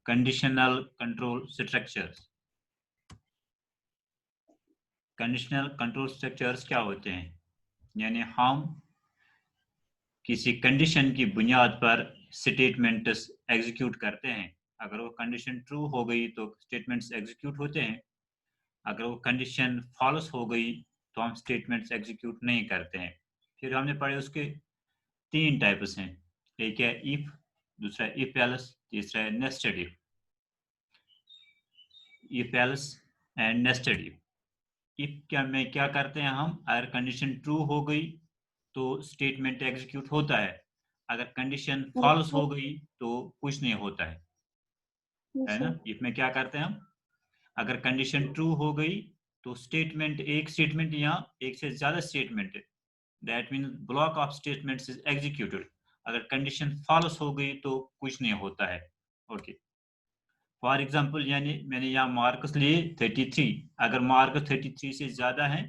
Conditional control structures. Conditional control structures क्या होते हैं? यानी हम किसी कंडीशन की बुनियाद पर स्टेटमेंट्स एग्जीक्यूट करते हैं। अगर वो कंडीशन ट्रू हो गई तो स्टेटमेंट्स एग्जीक्यूट होते हैं, अगर वो कंडीशन फॉल्स हो गई तो हम स्टेटमेंट्स एग्जीक्यूट नहीं करते हैं। फिर हमने पढ़े उसके 3 टाइप्स हैं, एक है इफ, दूसरा इफ एल्स, तीसरा है nested if. If else and nested if. If क्या में क्या करते हैं हम, अगर कंडीशन ट्रू हो गई तो स्टेटमेंट एग्जीक्यूट होता है, अगर कंडीशन फॉल्स हो गई तो कुछ नहीं होता है ना। इफ में क्या करते हैं हम, अगर कंडीशन ट्रू हो गई तो स्टेटमेंट, एक स्टेटमेंट या एक से ज्यादा statement, that means block of statements is executed. अगर कंडीशन फॉल्स हो गई तो कुछ नहीं होता है। ओके, फॉर एग्जांपल यानी मैंने यहाँ मार्क्स लिए 33, अगर मार्क 33 से ज्यादा है,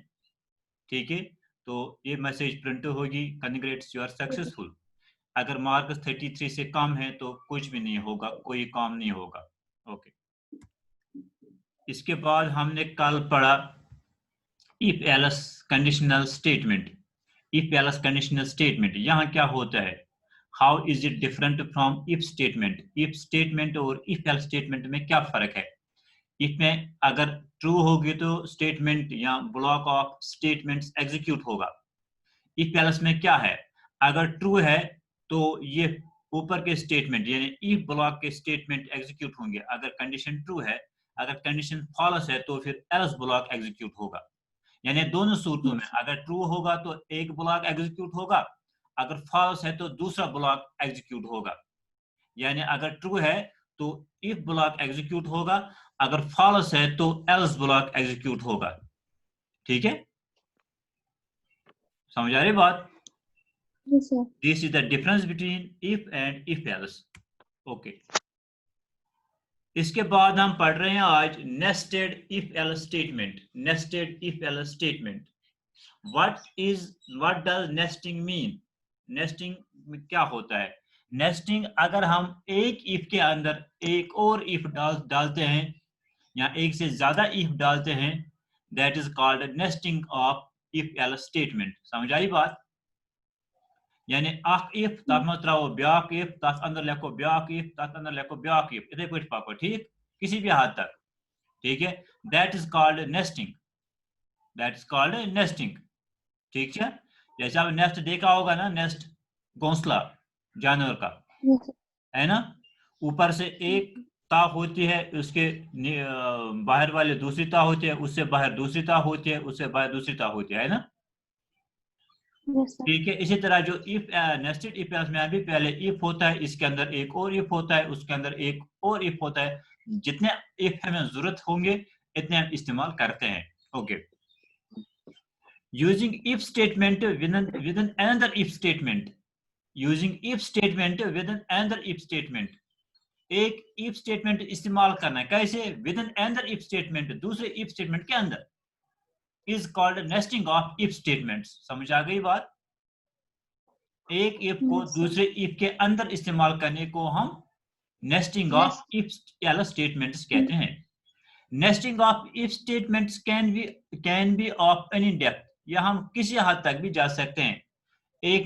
ठीक है, तो ये मैसेज प्रिंट होगी, कंग्रेट्स यू आर सक्सेसफुल। अगर मार्क्स 33 से कम है तो कुछ भी नहीं होगा, कोई काम नहीं होगा। ओके, इसके बाद हमने कल पढ़ा if else conditional statement. If else conditional statement यहाँ क्या होता है, how is it different from if statement. If statement और इफ एल्स स्टेटमेंट में क्या फर्क है? इफ में अगर ट्रू होगी तो स्टेटमेंट या ब्लॉक ऑफ स्टेटमेंट्स एग्जीक्यूट होगा। इफ एल्स में क्या है, अगर ट्रू है तो ये ऊपर के स्टेटमेंट यानी इफ ब्लॉक के स्टेटमेंट एग्जीक्यूट होंगे, अगर कंडीशन ट्रू है। अगर कंडीशन फॉल्स है तो फिर एल्स ब्लॉक एग्जीक्यूट होगा। यानी दोनों सूरतों में अगर ट्रू होगा तो एक ब्लॉक एग्जीक्यूट होगा, अगर फॉल्स है तो दूसरा ब्लॉक एग्जीक्यूट होगा। यानी अगर ट्रू है तो इफ ब्लॉक एग्जीक्यूट होगा, अगर फॉल्स है तो एल्स ब्लॉक एग्जीक्यूट होगा। ठीक है, समझ आ रही बात? This is the difference between if and if else. Okay, इसके बाद हम पढ़ रहे हैं आज nested if else statement. Nested if else statement, what does nesting mean? Nesting में क्या होता है? नेस्टिंग, अगर हम एक इफ के अंदर एक और इफ डालते हैं या एक से ज्यादा इफ डालते हैं, that is called nesting of if else statement. समझ आई बात? यानी अख इफ तथ मज त्रो ब्याक इफ, तथ अंदर लिखो ब्याक इफ, तथ अंदर लिखो ब्याक इफ, इथे पे पाको, ठीक, किसी भी हद तक, ठीक है, that is called nesting. That is called nesting, ठीक है। जैसे आप नेस्ट देखा होगा ना, नेस्ट घोंसला जानवर का, है ना, ऊपर से एक ता होती है, उसके बाहर वाले दूसरी ता होती है, उससे बाहर दूसरी ता होती है, उससे बाहर दूसरी ता होती है ना, ठीक है। इसी तरह जो इफ नेस्टेड इफ में भी पहले इफ होता है, इसके अंदर एक और इफ होता है, उसके अंदर एक और इफ होता है, जितने इफ हमें जरूरत होंगे इतने हम इस्तेमाल करते हैं। Okay, using if statement within another if statement, using if statement within another if statement, एक if statement इस्तेमाल करना है, कैसे? within another if statement, दूसरे if statement के अंदर, is called nesting of if statements। समझ आ गई बात? एक if को दूसरे if के अंदर इस्तेमाल करने को हम nesting of if else statements कहते हैं। nesting of if statements can be of any depth, या हम किसी हद तक भी जा सकते हैं। एक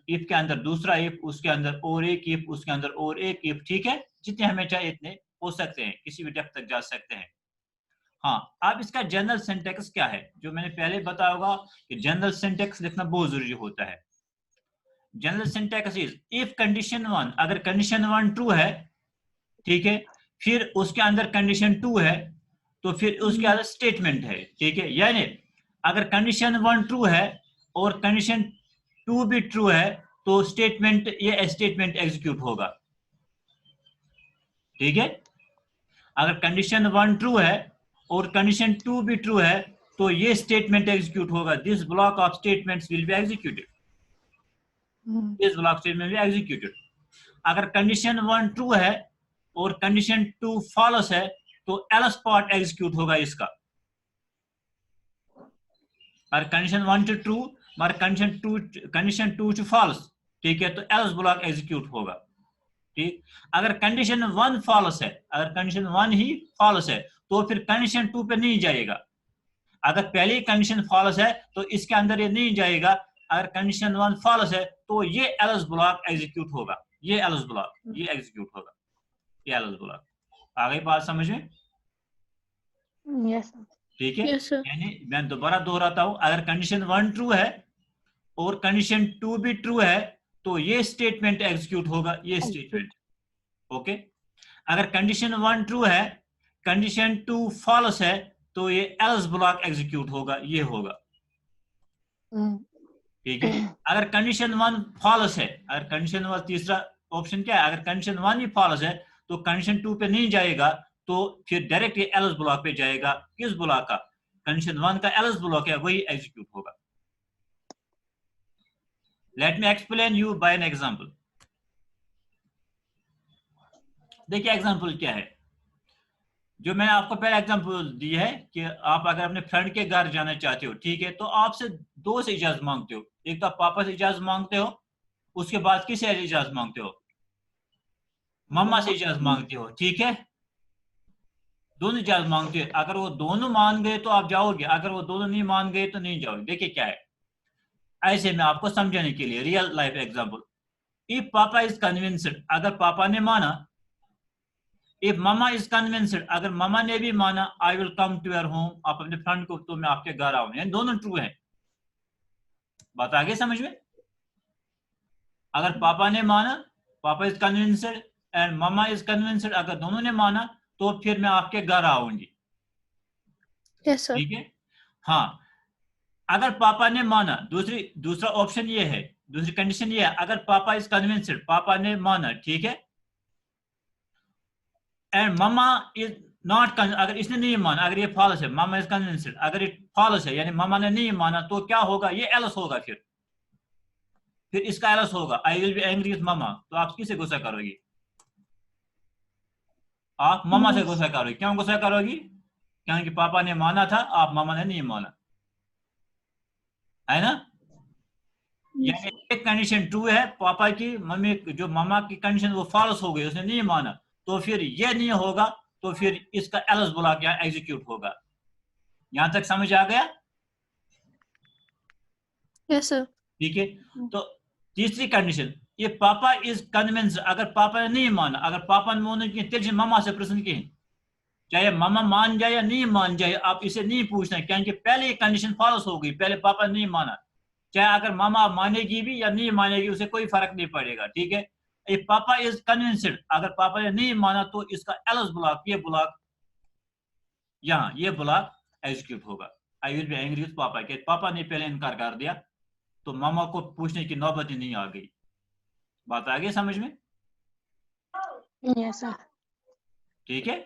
इफ के अंदर दूसरा इफ, उसके अंदर और एक इफ, उसके अंदर और एक इफ, ठीक है, जितने हमें चाहिए इतने हो सकते हैं, किसी भी डेप्थ तक जा सकते हैं। हाँ, अब इसका जनरल सिंटैक्स क्या है, जो मैंने पहले बताया होगा कि जनरल सिंटैक्स लिखना बहुत जरूरी होता है। General syntax is if condition 1, अगर कंडीशन 1 ट्रू है, ठीक है, फिर उसके अंदर कंडीशन 2 है, तो फिर उसके अंदर स्टेटमेंट है, ठीक है। यानी अगर कंडीशन 1 ट्रू है और कंडीशन 2 भी ट्रू है तो स्टेटमेंट, ये स्टेटमेंट एग्जीक्यूट होगा, ठीक है। अगर कंडीशन 1 ट्रू है और कंडीशन 2 भी ट्रू है तो ये स्टेटमेंट एग्जीक्यूट होगा। This block of statements will be executed, this block statement will be executed. अगर कंडीशन 1 ट्रू है और कंडीशन 2 फॉल्स है तो एल्स पार्ट एग्जीक्यूट होगा इसका। और कंडीशन 1 टू ट्रू और कंडीशन 2 टू फॉल्स, ठीक है, तो एल्स ब्लॉक एग्जीक्यूट होगा, ठीक, अगर कंडीशन 1 फॉल्स है, अगर कंडीशन 1 ही फॉल्स है तो फिर कंडीशन 2 पे नहीं जाएगा। अगर पहली कंडीशन फॉल्स है तो इसके अंदर ये नहीं जाएगा। अगर कंडीशन 1 फॉल्स है तो ये एल्स ब्लॉक एग्जीक्यूट होगा, ये एल्स ब्लॉक ये एग्जीक्यूट होगा, ये एल्स ब्लॉक। आ गई बात समझ में? यस ठीक है, यस सर। यानी मैं दोबारा दोहराता हूं, अगर कंडीशन 1 ट्रू है और कंडीशन 2 भी ट्रू है तो ये स्टेटमेंट एग्जीक्यूट होगा, ये स्टेटमेंट। ओके, अगर कंडीशन 1 ट्रू है, कंडीशन 2 फॉल्स है तो ये एल्स ब्लॉक एग्जीक्यूट होगा, ये होगा। ठीक है, अगर कंडीशन 1 फॉल्स है, अगर कंडीशन 1 तीसरा ऑप्शन क्या है, अगर कंडीशन 1 ही फॉल्स है तो कंडीशन 2 पे नहीं जाएगा, तो फिर डायरेक्ट ये एल्स ब्लॉक पे जाएगा। किस ब्लॉक का? कंडीशन 1 का एल्स ब्लॉक है, वही एग्जीक्यूट होगा। Let me explain you by an example. देखिए एग्जांपल क्या है, जो मैंने आपको पहले एग्जांपल दी है कि आप अगर अपने फ्रेंड के घर जाना चाहते हो, ठीक है, तो आपसे दो से इजाजत मांगते हो। एक तो आप पापा से इजाजत मांगते हो, उसके बाद किससे इजाजत मांगते हो? मम्मा से इजाजत मांगते हो, ठीक है। दोनों इजाजत मांगते हो, अगर वो दोनों मान गए तो आप जाओगे, अगर वो दोनों नहीं मान गए तो नहीं जाओगे। देखिए क्या है, ऐसे में आपको समझाने के लिए रियल लाइफ एग्जांपल। इफ पापा इज कन्विंस्ड, अगर पापा ने माना। इफ मामा इज कन्विंस्ड, अगर मामा ने भी माना, I will come to your home, आप अपने फ्रेंड को, तो मैं आपके घर आऊंगा, यानी दोनों ट्रू हैं। बात आ गई समझ में? अगर पापा ने माना, पापा is convinced and mama is convinced, अगर दोनों ने माना तो फिर मैं आपके घर आऊंगी। Yes sir. ठीक है, हाँ, अगर पापा ने माना, दूसरा ऑप्शन ये है, दूसरी कंडीशन ये है, अगर पापा इज कन्विंस्ड, पापा ने माना, ठीक है, एंड मामा इज नॉट, अगर इसने नहीं माना, अगर ये फॉल्स है, मामा इज कन्विंस्ड, अगर ये फॉल्स है यानी मामा ने नहीं माना, तो क्या होगा? ये एल्स होगा। फिर इसका एल्स होगा, I will be angry with मामा, तो आप किसे गुस्सा करोगी? आप मामा से गुस्सा करोगी। क्यों गुस्सा करोगी? क्योंकि पापा ने माना था, आप मामा ने नहीं माना, है ना। यानी एक कंडीशन ट्रू है पापा की, मम्मी जो मामा की कंडीशन वो फॉल्स हो गई, उसने नहीं माना, तो फिर ये नहीं होगा, तो फिर इसका एल्स ब्लॉक यहाँ एग्जीक्यूट होगा। यहां तक समझ आ गया? Yes sir. ठीक है, तो तीसरी कंडीशन, ये पापा इज कन्विंस्ड, अगर पापा ने नहीं माना, अगर पापा ने माना कि तेरे मामा से प्रश्न की, चाहे मामा मान जाए या नहीं मान जाए, आप इसे नहीं पूछना, क्योंकि पहले ये कंडीशन फॉल्स हो गई, पहले पापा ने नहीं माना। चाहे अगर मामा मानेगी भी या नहीं मानेगी, उसे कोई फर्क नहीं पड़ेगा। ठीक है, इफ पापा इज कन्विंस्ड, अगर पापा ने नहीं माना तो इसका एल्स ब्लॉक, ये ब्लॉक यहाँ, ये ब्लॉक एग्जीक्यूट होगा। I will be angry with पापा, के पापा ने पहले इनकार कर दिया, तो मामा को पूछने की नौबत ही नहीं आ गई। बात आ गई समझ में? Yes sir. ठीक है,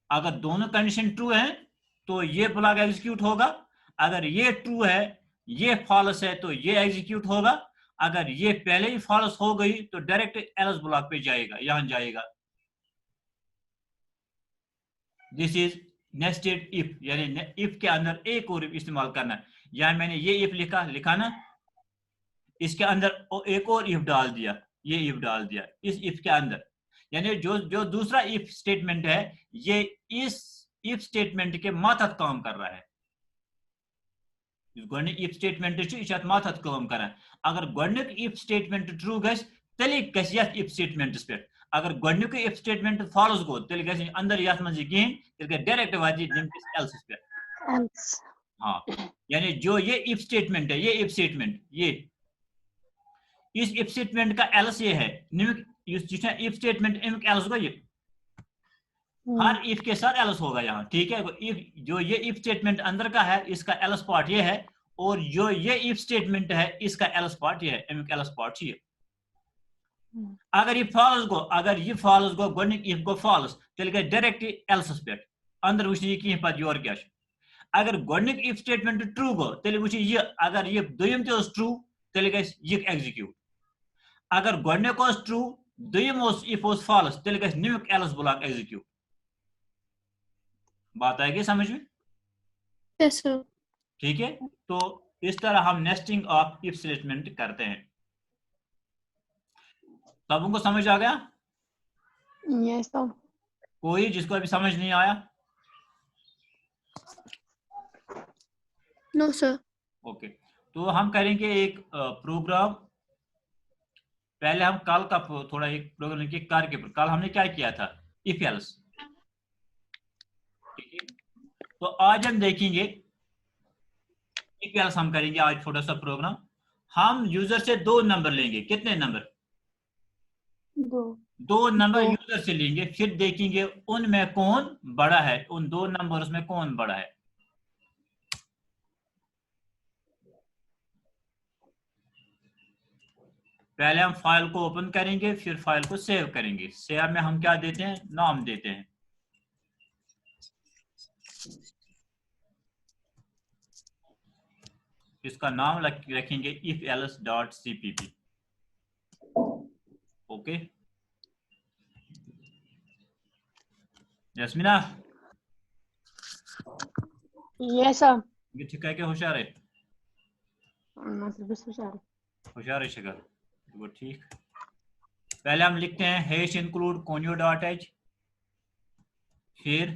अगर दोनों कंडीशन ट्रू है तो ये ब्लॉक एग्जीक्यूट होगा, अगर ये ट्रू है, ये फॉल्स है, तो ये एग्जीक्यूट होगा। अगर ये पहले ही फॉल्स हो गई तो डायरेक्ट एल्स ब्लॉक पे जाएगा, यहां जाएगा। दिस इज नेस्टेड इफ, यानी इफ के अंदर एक और इफ इस्तेमाल करना। यहां मैंने ये इफ लिखा ना, इसके अंदर एक और इफ डाल दिया, ये इफ डाल दिया इस इफ के अंदर, यानी जो जो दूसरा इफ स्टेटमेंट है, ये इस इफ स्टेटमेंट के मातहत काम कर रहा है। इफ स्टेटमेंट मातहत काम कर, अगर गोडनिक इफ स्टेटमेंट ट्रू गस, तेल गस इफ स्टेटमेंट पे, अगर गोडनिक इफ स्टेटमेंट फॉल्स गो, तेल गस अंदर यथ मज कहें, तेल गए डायरेक्ट वात एल्स पे। हाँ, यानी जो ये इफ स्टेटमेंट है, ये इफ स्टेटमेंट, ये इस इफ स्टेटमेंट का एल्स ये है, इफ स्टेटमेंट एल्स गो, ये हर इफ के साथ एल्स होगा यहाँ। ठीक है, इफ जो ये इफ स्टेटमेंट अंदर का है, इसका एल्स पार्ट ये है, और जो ये इफ स्टेटमेंट है, इसका एल्स पार्ट ये है, एल्स पार्ट ये। अगर ये फॉल्स गो, अगर ये फॉल्स गो, गोडनिक इफ गो फॉल्स, तेल गए डायरेक्ट एल्सस पे अंदर वुच कहीं पत योर क्या। अगर गोडनिक इफ स्टेटमेंट ट्रू गो, तेल वुच ये, अगर ये दोयम ते ट्रू, तेल गए ये एग्जीक्यूट। अगर गोडनिक ट्रू, दोयम इफ फॉल्स, तेल गए नमिक एल्स ब्लॉक एग्जीक्यूट। बात आएगी समझ में? Yes sir. ठीक है, तो इस तरह हम नेस्टिंग ऑफ इफ स्टेटमेंट करते हैं। सबको समझ आ गया? Yes, sir. कोई जिसको अभी समझ नहीं आया? No, sir. ओके, तो हम करेंगे एक प्रोग्राम। पहले हम कल का थोड़ा एक प्रोग्राम लिखिए कार के। कल हमने क्या किया था? If else. ठीक है, तो आज हम देखेंगे इफ एल्स। हम करेंगे आज छोटा सा प्रोग्राम। हम यूजर से 2 नंबर लेंगे। कितने नंबर? 2. 2 नंबर 2. यूजर से लेंगे, फिर देखेंगे उनमें कौन बड़ा है, उन 2 नंबर्स में कौन बड़ा है। पहले हम फाइल को ओपन करेंगे, फिर फाइल को सेव करेंगे। सेव में हम क्या देते हैं? नाम देते हैं। इसका नाम रखेंगे if else dot cpp। Okay, यस्मिना Yes, sir. ये ठीक है? क्या होशियार है? बस होशियार। होशियार है शिकार। वो ठीक। पहले हम लिखते हैं hash include conio dot h, फिर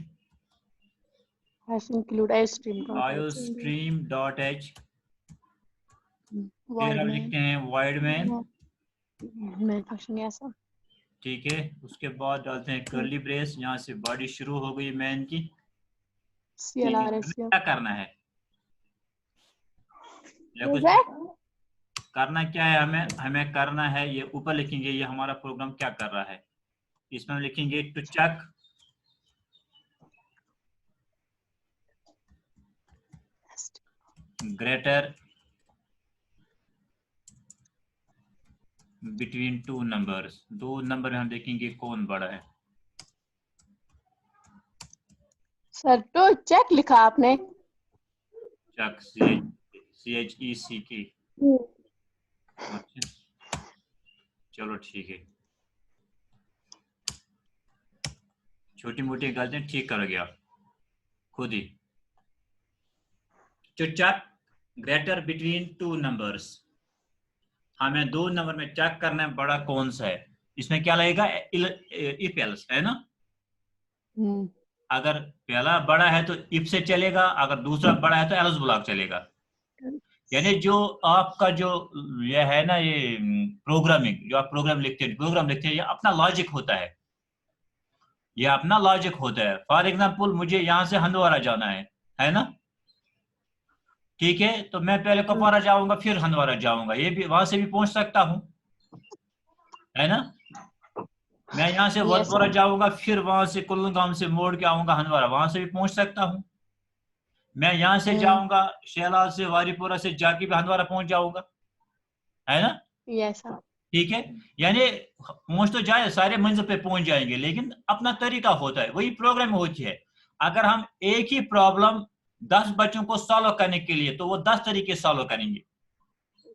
Hash include iostream dot h, फिर void हम main. लिखते हैं void main। Main function ऐसा। ठीक है, उसके बाद डालते हैं कर्ली ब्रेस। यहाँ से बॉडी शुरू हो गई मैन की। CLRS क्या करना है? या कुछ करना क्या है? हमें करना है, ये ऊपर लिखेंगे ये हमारा प्रोग्राम क्या कर रहा है। इसमें हम लिखेंगे to check greater between 2 numbers. 2 number में हम देखेंगे कौन बड़ा है। सर तो चेक लिखा आपने? Check CHECK। अच्छा, चलो ठीक है, छोटी मोटी गलतियां ठीक कर गया खुद ही। To check greater between 2 numbers, हमें 2 नंबर में चेक करना है बड़ा कौन सा है। इसमें क्या लगेगा? इफ एल्स है ना। अगर पहला बड़ा है तो इफ से चलेगा, अगर दूसरा बड़ा है तो एल्स ब्लॉक चलेगा। यानी जो आपका जो ये है ना, ये प्रोग्रामिंग, जो आप प्रोग्राम लिखते हैं, ये अपना लॉजिक होता है। ये अपना लॉजिक होता है। फॉर एग्जांपल मुझे यहाँ से हंदवारा जाना है ना। ठीक है, तो मैं पहले कुपवारा जाऊंगा फिर हंदवारा जाऊंगा, ये भी वहां से भी पहुंच सकता हूँ, है ना। मैं यहाँ से वलपोरा जाऊंगा, फिर वहां से कुल्लगाम से मोड़ के आऊंगा हंदवारा, वहां से भी पहुंच सकता हूँ। मैं यहाँ से जाऊंगा शेलाल से वारीपुरा से जाके भी हंदवारा पहुंच जाऊंगा, है ना। यस। ठीक है, यानी पहुंच तो जाए, सारे मंजिल पे पहुंच जाएंगे, लेकिन अपना तरीका होता है, वही प्रोग्राम होती है। अगर हम एक ही प्रॉब्लम 10 बच्चों को सॉल्व करने के लिए, तो वो 10 तरीके सॉल्व करेंगे।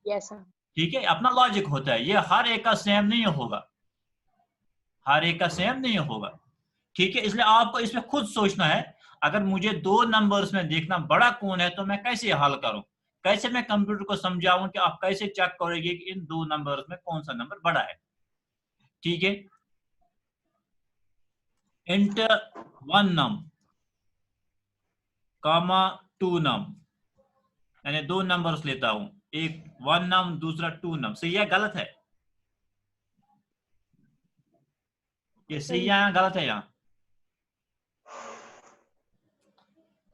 यस। ठीक है, अपना लॉजिक होता है, ये हर एक का सेम नहीं होगा, हर एक का सेम नहीं होगा। ठीक है, इसलिए आपको इसमें खुद सोचना है। अगर मुझे 2 नंबर्स में देखना बड़ा कौन है, तो मैं कैसे हल करूं, कैसे मैं कंप्यूटर को समझाऊं कि आप कैसे चेक करोगे कि इन 2 नंबर्स में कौन सा नंबर बड़ा है। ठीक है, इंट 1 नम कामा 2 नम, यानी 2 नंबर्स लेता हूं, एक 1 नम दूसरा 2 नम। सही है गलत है? ये सही है या गलत है? यहाँ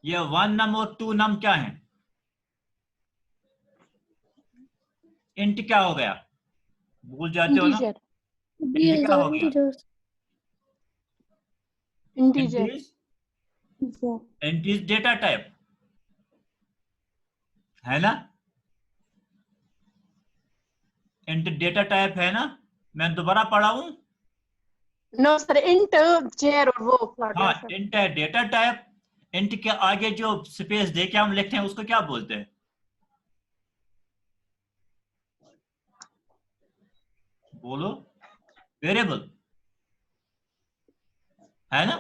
ये 1 नम और 2 नम क्या है? इंट क्या हो गया? भूल जाते हो ना। इंट क्या हो गया? Integer. Int is data type, है ना। इंट डेटा टाइप है ना। मैं दोबारा पढ़ाऊं? नो सर, इंट चेयर और वो प्लॉट हाँ, है सर। इंट है डेटा टाइप। इंट के आगे जो स्पेस देके हम लिखते हैं उसको क्या बोलते हैं? बोलो। वेरिएबल, है ना।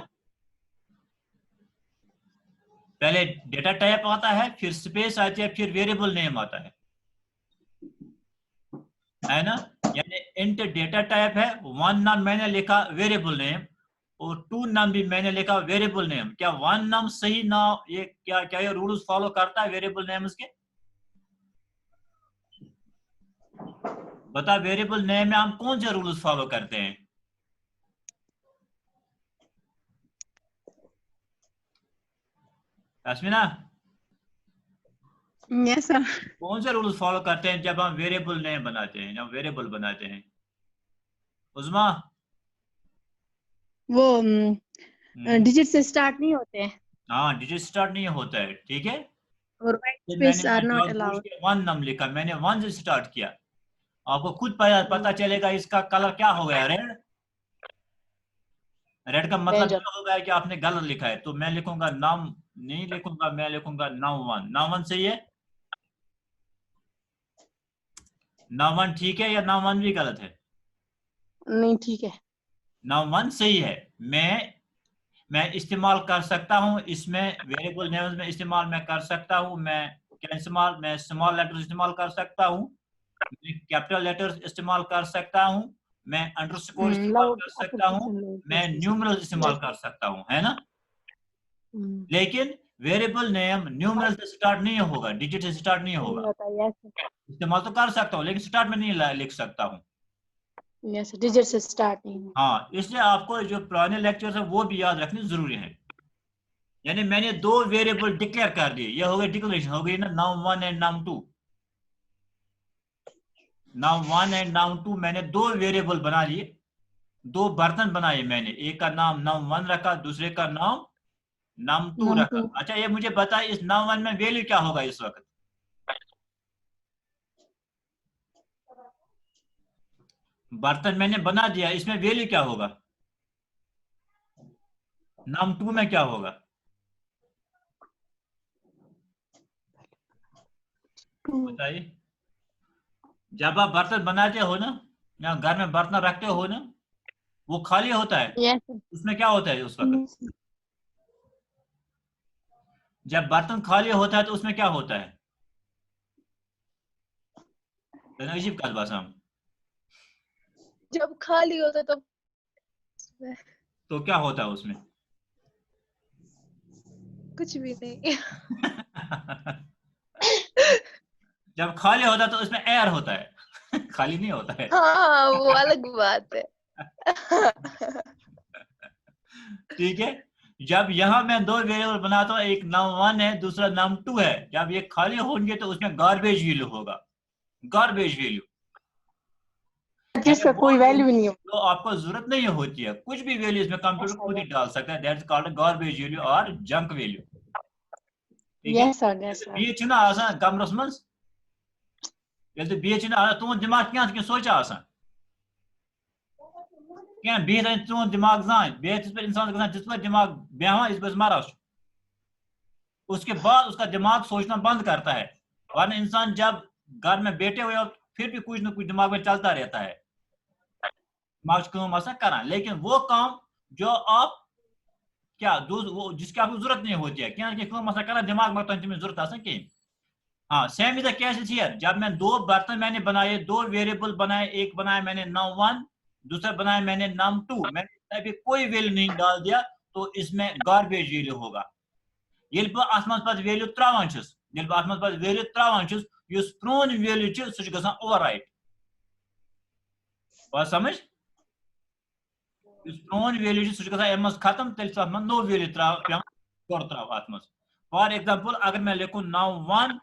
पहले डेटा टाइप आता है, फिर स्पेस आती है, फिर वेरिएबल नेम आता है ना। यानी इंट डेटा टाइप है, वन नाम मैंने लिखा वेरिएबल नेम और टू नाम भी मैंने लिखा वेरिएबल नेम। क्या वन नाम सही ना, ये क्या ये रूल्स फॉलो करता है वेरिएबल नेम्स के? बता, वेरिएबल नेम में हम कौन से रूल्स फॉलो करते हैं? अस्मिना, यस सर। कौन से रूल्स फॉलो करते हैं जब हम वेरिएबल नेम बनाते हैं, जब वेरिएबल बनाते हैं? उस्मा, वो डिजिट से स्टार्ट नहीं होते हैं हाँ डिजिट स्टार्ट नहीं होता है, ठीक है। और व्हाइट तो स्पेस आर नॉट मैंने अलाउड। वन नाम लिखा, मैंने वन से स्टार्ट किया। आपको खुद पता चलेगा इसका कलर क्या हो गया, रेड। रेड का मतलब डेंजर। क्या हो गया कि आपने गलत लिखा है। तो मैं लिखूंगा नाम, नहीं लिखूंगा, मैं लिखूंगा नाउ वन। नाउ वन सही है? नाउ वन ठीक है या नाउ वन भी गलत है? नहीं ठीक है। नाउ वन सही है। मैं इस्तेमाल कर सकता हूं इसमें, वेरिएबल नेम्स में इस्तेमाल मैं कर सकता हूं। मैं स्मॉल लेटर्स इस्तेमाल कर सकता हूं, मैं कैपिटल लेटर्स इस्तेमाल कर सकता हूं, मैं अंडरस्कोर इस्तेमाल लाउड कर सकता हूं, मैं अप्लीकेशन। न्यूमरल इस्तेमाल कर सकता हूं, है ना। लेकिन वेरिएबल नेम न्यूमरल से स्टार्ट नहीं होगा, डिजिट से स्टार्ट नहीं होगा। यस इस्तेमाल तो कर सकता हूँ लेकिन स्टार्ट में नहीं लिख सकता हूँ। यस, डिजिट से स्टार्ट नहीं। हाँ, इसलिए आपको जो पुराने लेक्चर्स है वो भी याद रखने जरूरी है। यानी मैंने दो वेरिएबल डिक्लेयर कर दिए, ये हो गई डिक्लेरेशन, हो गई ना, now one and now two. Now one and now two मैंने दो वेरिएबल बना लिए, दो बर्तन बनाए मैंने, एक का नाम नाउ वन रखा, दूसरे का नाम नाम टू नाम रखा। टू। अच्छा ये मुझे बता, इस नाउ वन में वैल्यू क्या होगा इस वक्त? बर्तन मैंने बना दिया, इसमें वैल्यू क्या होगा? नाम टू में क्या होगा? बताइए। जब आप बर्तन बनाते हो ना, या घर में बर्तन रखते हो ना, वो खाली होता है, यस। उसमें क्या होता है उस वक्त? जब बर्तन खाली होता है तो उसमें क्या होता है? अजीब कल बस हम, जब खाली होता तो तो क्या होता है उसमें? कुछ भी नहीं। जब खाली होता है तो उसमें एयर होता है। खाली नहीं होता है। हाँ वो अलग बात है। ठीक है। जब यहाँ मैं दो वेरिएबल बनाता हूँ, एक नाम वन है दूसरा नाम टू है, जब ये खाली होंगे तो उसमें गार्बेज वैल्यू होगा, गार्बेज वैल्यू, यानी जिसका वो कोई वैल्यू वैल्यू नहीं हो। जो आपको जरूरत नहीं होती है, कुछ भी वैल्यू इसमें कंप्यूटर खुद ही डाल सकता है, दैट्स कॉल्ड गार्बेज वैल्यू और जंक वैल्यू। ठीक है। Yes sir yes sir. बीच ना आसान कमरस मज, यदि बीच ना तुम दिमाग क्या सोचा आसान क्या बिहत तुम दिमाग जान बेहत इस पर इंसान गसान जिस पर दिमाग बेहवा इस पर मरा, उसके बाद उसका दिमाग सोचना बंद करता है। वरना इंसान जब घर में बैठे हुए हो फिर भी कुछ ना कुछ दिमाग में चलता रहता है, दिमाग काम ऐसा करा, लेकिन वो काम जो आप क्या वो जिसकी आपको जरूरत नहीं होती है, क्या काम ऐसा करा दिमाग में तो तुम्हें जरूरत आसा कहीं। हाँ same is the case here. जब मैं दो बर्तन मैंने बनाए, दो वेरिएबल बनाए, एक बनाया मैंने नाम वन, दूसरा बनाया मैंने नाम टू, मैंने अभी कोई वैल्यू नहीं डाल दिया, तो इसमें गार्बेज वैल्यू होगा। ये अत मज वैल्यू त्रावान ये अत मज वैल्यू त्रावान प्रोन वैल्यू सह ओवरराइट। बात समझ? प्रोन वैल्यू सह खत्म, तेल नो वैल्यू त्रा अत मज। फॉर एग्जाम्पल अगर मैं लिखूं now one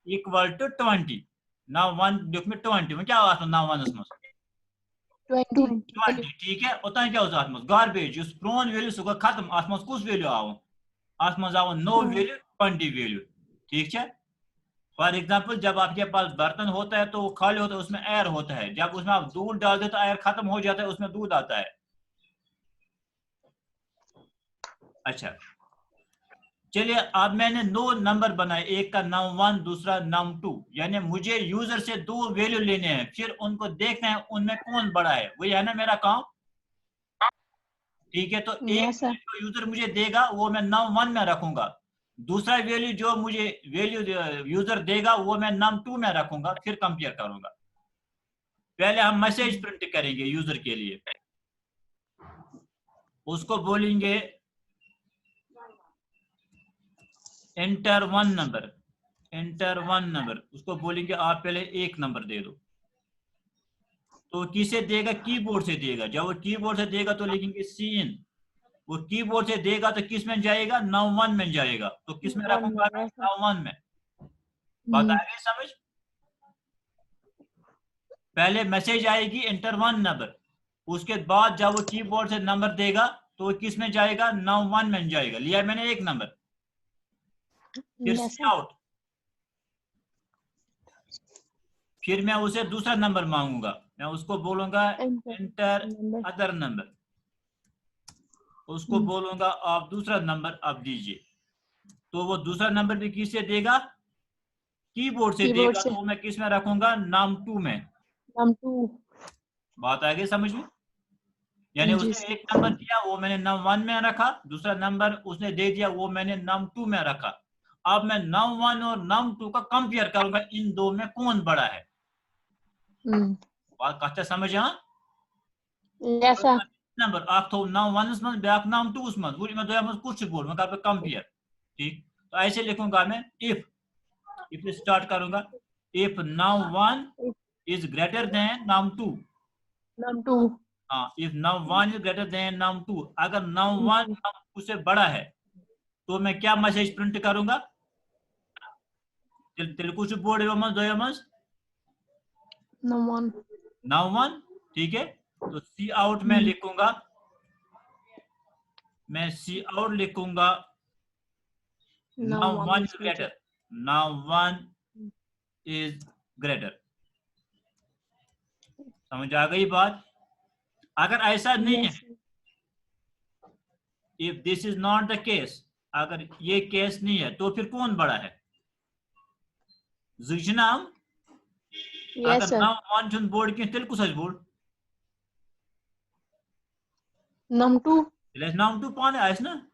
equal to 20, now one लिख में 20, वो क्या नाउ वन मज 20, ठीक है। ओतन क्या अत मज गार्बेज प्रोन वैल्यू सह खत्म, अत मज कुछ वैल्यू आव, अत मज आव नो वैल्यू 20 वैल्यू, ठीक है। फॉर एग्जाम्पल जब आपके पास बर्तन होता है तो वो खाली होता है, उसमें एयर होता है, जब उसमें आप दूध डाल दे तो एयर खत्म हो जाता है, उसमें दूध आता है। अच्छा चलिए, अब मैंने दो नंबर बनाए, एक का नाम वन दूसरा नाम टू, यानी मुझे यूजर से दो वैल्यू लेने हैं, फिर उनको देखना है उनमें कौन बड़ा है, वही है ना मेरा काम। ठीक है, तो एक यस सर। जो यूजर मुझे देगा वो मैं नाम वन में रखूंगा, दूसरा वैल्यू जो मुझे वैल्यू यूजर देगा वो मैं नाम टू में रखूंगा, फिर कंपेयर करूंगा। पहले हम मैसेज प्रिंट करेंगे यूजर के लिए, उसको बोलेंगे enter one number, enter one number, उसको बोलेंगे आप पहले एक नंबर दे दो। तो किसे देगा? कीबोर्ड से देगा। जब वो कीबोर्ड से देगा तो लिखेंगे सीन, वो कीबोर्ड से देगा तो किस में जाएगा? नंबर वन में जाएगा। तो किस में रखूंगा? नंबर वन में। बात आ गई समझ? पहले मैसेज आएगी एंटर वन नंबर, उसके बाद जब वो कीबोर्ड से नंबर देगा तो वो किस में जाएगा? नंबर वन में जाएगा। लिया मैंने एक नंबर, फिर सी आउट, फिर मैं उसे दूसरा नंबर मांगूंगा, मैं उसको बोलूंगा एंटर अदर नंबर, उसको बोलूंगा आप दूसरा नंबर अब दीजिए। तो वो दूसरा नंबर भी किससे देगा? कीबोर्ड से देगा। तो मैं किस में रखूंगा? नंबर टू में। Number two. बात आ गई समझ में? यानी उसने एक नंबर दिया वो मैंने नंबर वन में रखा, दूसरा नंबर उसने दे दिया वो मैंने नंबर टू में रखा। अब मैं नंबर वन और नंबर टू का कंपेयर करूंगा, इन दो में कौन बड़ा है। बात कथा समझ? हाँ नंबर आप तो नंबर वन मज ब्याक नंबर टू मज वो मैं दो कुछ बोल मैं कर कंपेयर। ठीक, तो ऐसे लिखूंगा मैं इफ स्टार्ट करूंगा, if number one is greater than number two, number two. हाँ if number one is greater than number two, अगर नंबर वन नंबर टू से बड़ा है तो मैं क्या मैसेज प्रिंट करूंगा? तेलुगु बोर्ड मज नंबर वन। ठीक है, तो सी आउट में लिखूंगा, मैं सी आउट लिखूंगा number one is greater, number one is greater. समझ आ गई बात? अगर ऐसा नहीं है, if this is not the case, अगर ये केस नहीं है तो फिर कौन बड़ा है? जुजनाम अगर नंबर वन चुन बोर्ड की तेल कुछ board number two number to पाने आयस ना,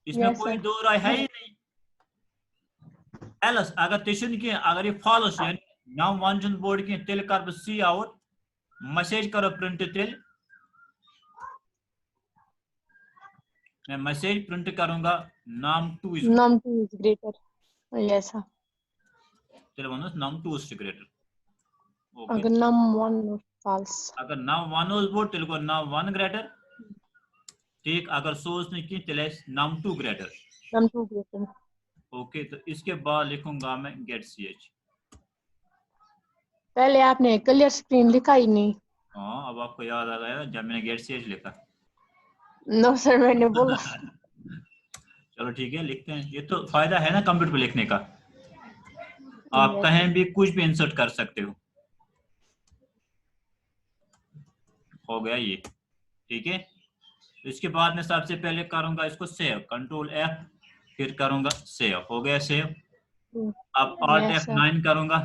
इसमें कोई दो राय है ही नहीं। एलस अगर तेशन की अगर ये फॉलोस यानी नंबर वन चुन बोर्ड की तेल कर सी आउट मैसेज करो प्रिंट तेल, मैं मैसेज प्रिंट करूंगा number two is greater. Yes तेल वनस नंबर टू इज ग्रेटर। अगर नंबर वन फॉल्स, अगर नंबर वन इज बोर्ड तेल को नंबर वन ग्रेटर। ठीक, अगर सोच नहीं की तेल number two greater, number two greater. Okay, तो इसके बाद लिखूंगा मैं गेट ch। पहले आपने क्लियर स्क्रीन लिखा ही नहीं। हाँ अब आपको याद आ गया जब मैंने गेट ch लिखा। नो सर मैंने बोला। चलो ठीक है लिखते हैं, ये तो फायदा है ना कंप्यूटर पे लिखने का, आप कहीं भी कुछ भी इंसर्ट कर सकते हो गया ये। ठीक है, इसके बाद मैं सबसे पहले करूंगा इसको सेव, कंट्रोल F, फिर करूंगा सेव। हो गया सेव। अब Alt F9 करूंगा,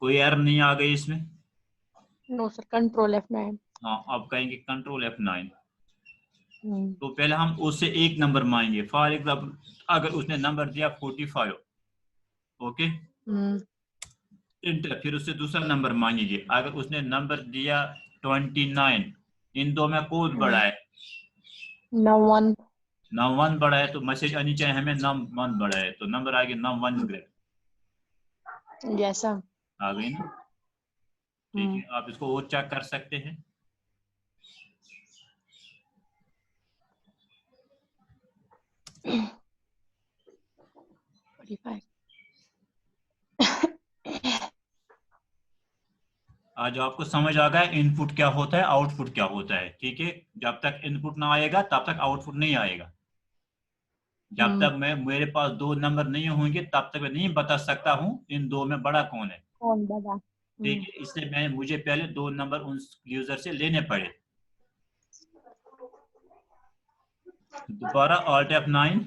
कोई एरर नहीं आ गई इसमें? No sir control F9। हाँ अब कहेंगे कंट्रोल F9। तो पहले हम उससे एक नंबर मांगेंगे, फॉर एग्जाम्पल अगर उसने नंबर दिया 45, ओके इंटर, फिर उससे दूसरा नंबर मांगेंगे, अगर उसने नंबर दिया 29, इन दो में कौन बड़ा है? Number one. नंबर वन बड़ा है, तो मैसेज आनी चाहिए हमें नंबर वन बड़ा है, तो नंबर आ गया number one is greater. Yes आ गई ना? ठीक है, आप इसको और चेक कर सकते हैं। आज आपको समझ आ गया इनपुट क्या होता है, आउटपुट क्या होता है। ठीक है, जब तक इनपुट ना आएगा तब तक आउटपुट नहीं आएगा। जब तक मैं मेरे पास दो नंबर नहीं होंगे तब तक मैं नहीं बता सकता हूँ इन दो में बड़ा कौन है। कौन बड़ा? ठीक है, इसलिए मुझे पहले दो नंबर उन यूजर से लेने पड़े। दोबारा Alt F9,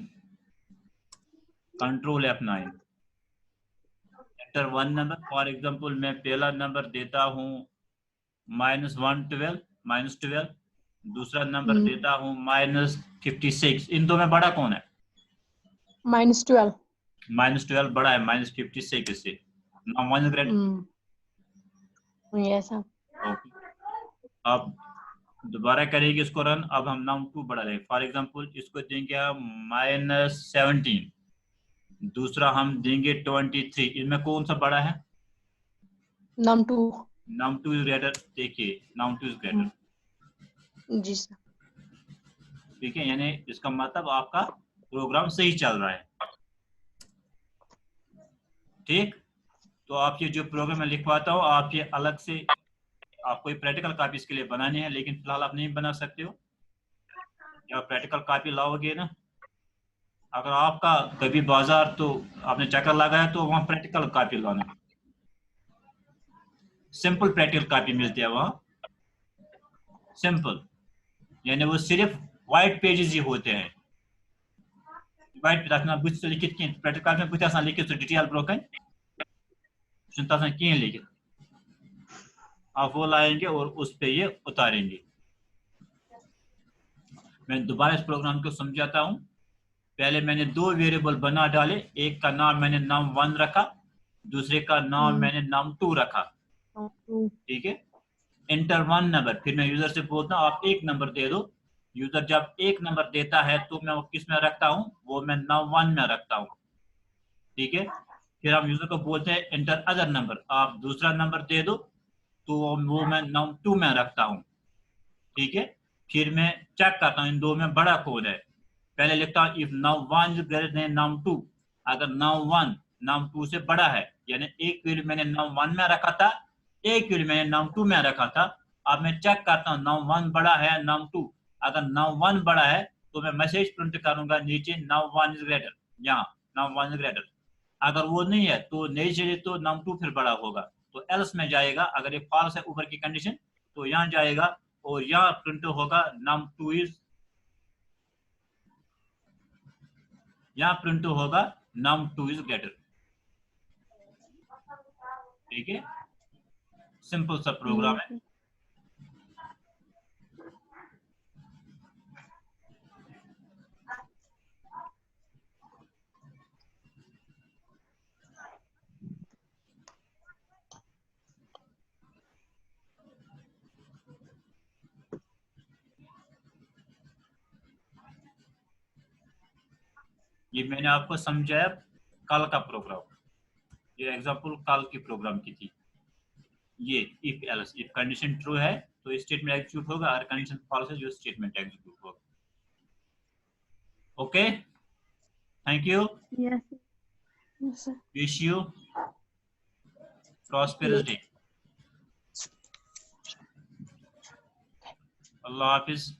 control F9, enter one number. For example मैं पहला नंबर देता हूँ -112, दूसरा नंबर देता हूँ -56। इन दो में बड़ा कौन है? -12। -12 बड़ा है -56 से। Now one greater. Yes, sir. Okay, अब दोबारा करेंगे इसको रन। अब हम num2 बढ़ा रहे हैं। फॉर एग्जांपल इसको देंगे हम -17, दूसरा हम देंगे 23। इनमें कौन सा बड़ा है? Num2. num2 is greater. देखिए num2 is greater, ji sir. ठीक है, यानी इसका मतलब आपका प्रोग्राम सही चल रहा है। ठीक, तो आप ये जो प्रोग्राम मैं लिखवाता हूँ, आप ये अलग से आपको प्रैक्टिकल कॉपी इसके लिए बनानी है, लेकिन फिलहाल आप नहीं बना सकते हो। या प्रैक्टिकल कॉपी लाओगे ना, अगर आपका कभी बाजार तो आपने चक्कर लगाया तो वहाँ प्रैक्टिकल कॉपी लाना, सिंपल प्रैक्टिकल कॉपी मिलती है वहाँ, सिंपल, यानी वो सिर्फ वाइट पेजेस ही होते हैं। वाइट पे लिखित कहीं प्रैक्टिकल में कुछ ऐसा लिखित डिटेल ब्रोकन कहीं लिखित, आप वो लाएंगे और उस पे ये उतारेंगे। मैं दोबारा इस प्रोग्राम को समझाता हूँ। पहले मैंने 2 वेरिएबल बना डाले, एक का नाम मैंने num1 रखा, दूसरे का नाम मैंने num2 रखा, ठीक है। एंटर 1 नंबर, फिर मैं यूजर से बोलता हूँ आप एक नंबर दे दो। यूजर जब एक नंबर देता है तो मैं वो किस में रखता हूँ, वो मैं num1 में रखता हूँ, ठीक है। फिर हम यूजर को बोलते हैं एंटर अदर नंबर, आप दूसरा नंबर दे दो, तो वो मैं num2 में रखता हूँ, ठीक है। फिर मैं चेक करता हूँ इन दो में बड़ा कौन है। पहले लिखता हूँ if num1 is greater then num2, अगर num1 num2 से बड़ा है, यानी एक वैल्यू मैंने num1 में रखा था, एक वैल्यू मैंने num2 में रखा था। अब मैं चेक करता हूँ num1 बड़ा है num2, अगर num1 बड़ा है तो मैं मैसेज प्रिंट करूंगा नीचे num1 इज ग्रेटर, यहाँ num1 इज ग्रेटर। अगर वो नहीं है तो नहीं चाहिए तो num2 फिर बड़ा होगा, तो एल्स में जाएगा। अगर ये फॉल्स है ऊपर की कंडीशन तो यहाँ जाएगा और यहाँ प्रिंट होगा num2 इज, यहाँ प्रिंट होगा num2 इज ग्रेटर, ठीक है। सिंपल सा प्रोग्राम है। ये मैंने आपको समझाया कल का प्रोग्राम, ये एग्जांपल कल की प्रोग्राम की थी। ये if else, if condition true है तो स्टेटमेंट एग्जीक्यूट होगा, और कंडीशन फॉल्स है जो स्टेटमेंट एग्जीक्यूट होगा। Okay, thank you, Yes. Yes, sir. Wish you prosperous day. Allah Hafiz.